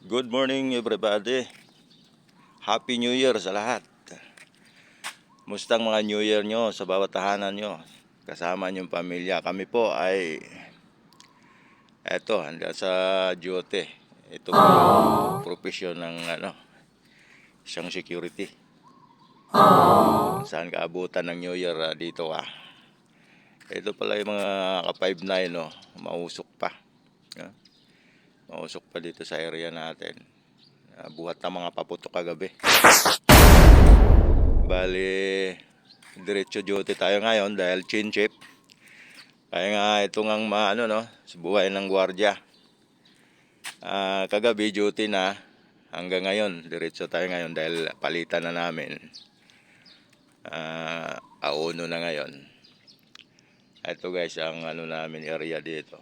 Good morning everybody. Happy New Year sa lahat. Mustang mga New Year nyo sa bawat tahanan nyo. Kasama nyong pamilya. Kami po ay handa sa duty. Ito po yung profesyon ng isang security. Saan kaabutan ng New Year dito ka. Ito pala yung mga ka-5-9 mausok pa. Mausok pa dito sa area natin. Buhat na mga paputok kagabi. Bali, diretso duty tayo ngayon dahil chin chip. Kaya nga ito ngang buhay ng gwardiya. Kagabi duty na, hanggang ngayon diretso tayo ngayon dahil palitan na namin. Auno na ngayon. Ito guys ang namin area dito.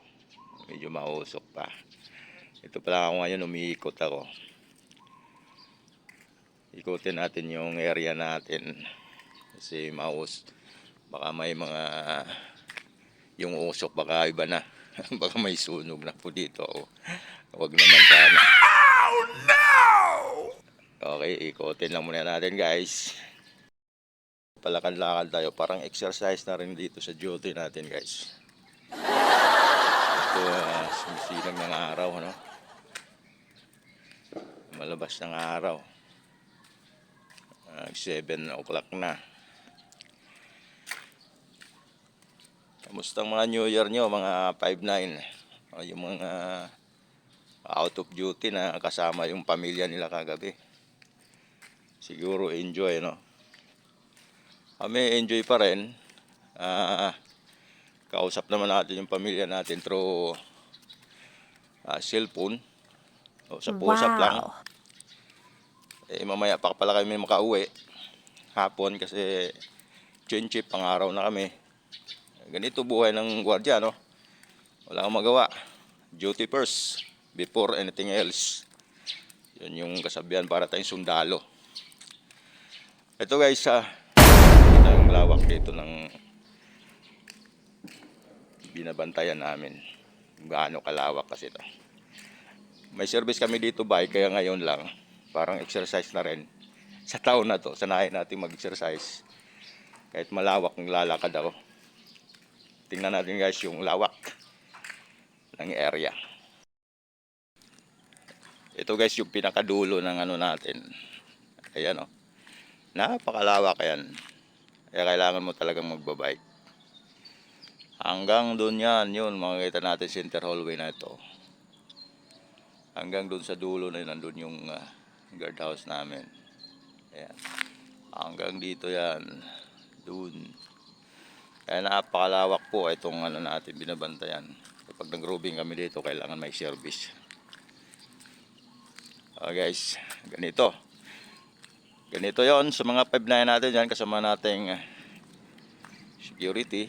Medyo mausok pa. Ito pala ako ngayon, umiikot ako. Ikutin natin yung area natin. Kasi baka may mga yung usok baka iba na. Baka may sunog na po dito. Huwag naman sana. Oh no! Okay, ikutin lang muna natin guys. Palakad-lakad tayo. Parang exercise na rin dito sa duty natin guys. Ito sumisilang ng araw, malabas ng araw. 7 o'clock na. Kamusta ang mga New Year nyo, mga 5-9? Yung mga out of duty na kasama yung pamilya nila kagabi. Siguro enjoy, Kami enjoy pa rin. Kausap naman natin yung pamilya natin through cellphone. Usap-usap lang. Mamaya pa pala kami makauwi hapon kasi chin chip pang araw na kami. Ganito buhay ng gwardiya, wala akong magawa. Duty first before anything else. Yun yung kasabihan para tayong sundalo. Ito guys, ito yung lawak dito ng binabantayan namin. Gaano kalawak kasi ito. May service kami dito kaya ngayon lang. Parang exercise na rin. Sa taon na to, sanayin natin mag-exercise. Kahit malawak ng lalakad ako. Tingnan natin guys yung lawak ng area. Ito guys yung pinakadulo ng natin. Ayan napakalawak yan. Kaya kailangan mo talagang magbabike. Hanggang doon yun, makikita natin center hallway na ito. Hanggang doon sa dulo na yun, nandun yung guardhouse namin. Ayan. Hanggang dito yan. Doon. Kaya napakalawak po itong natin binabantayan. Kapag nag-roving kami dito, kailangan may service. Guys, ganito. Ganito yon sa mga 5-9 natin dyan. Kasama nating security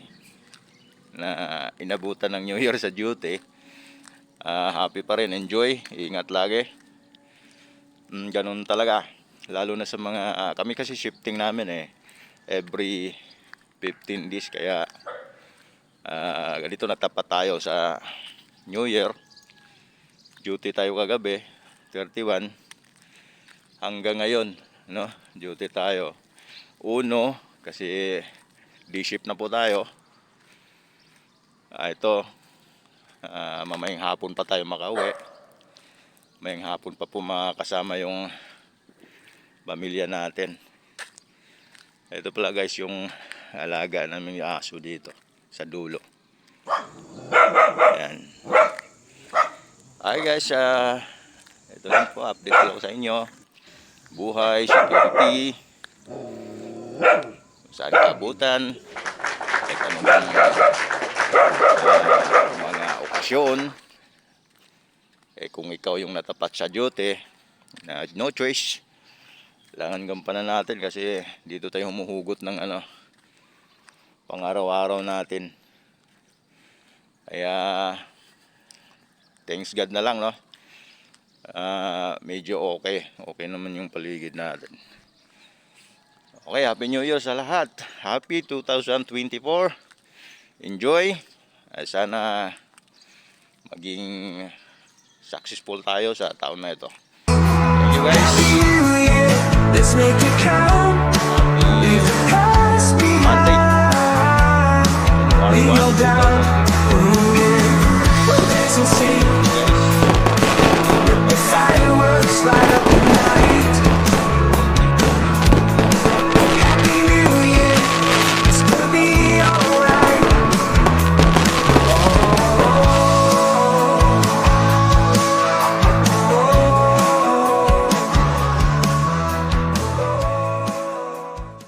na inabutan ng New Year sa duty. Happy pa rin, enjoy, ingat lagi. Ganun talaga, lalo na sa mga kami kasi shifting namin every 15 days, kaya ganito natapat tayo sa New Year. Duty tayo kagabi 31 hanggang ngayon, duty tayo uno kasi D-shift na po tayo. Ito mamayang hapon pa tayo makauwi. Mayang hapon pa po makasama yung pamilya natin. Ito pala guys yung alaga namin yung aso dito sa dulo. Ayan. Hi guys, ito lang po, update ko sa inyo. Buhay, security, saan kaabutan, kahit anong mga okasyon. Kung ikaw yung natapat sa duty, na no choice, kailangan gampanan natin kasi dito tayo humuhugot ng pang-araw-araw natin. Kaya thanks God na lang, medyo okay naman yung paligid natin. Okay, Happy New Year sa lahat. Happy 2024. Enjoy. Sana maging successful tayo sa taon na ito. you guys. Happy New Year, let's make it count. Leave the past behind. We go down. Ooh, yeah. Well, let's sing. The fireworks light up the night.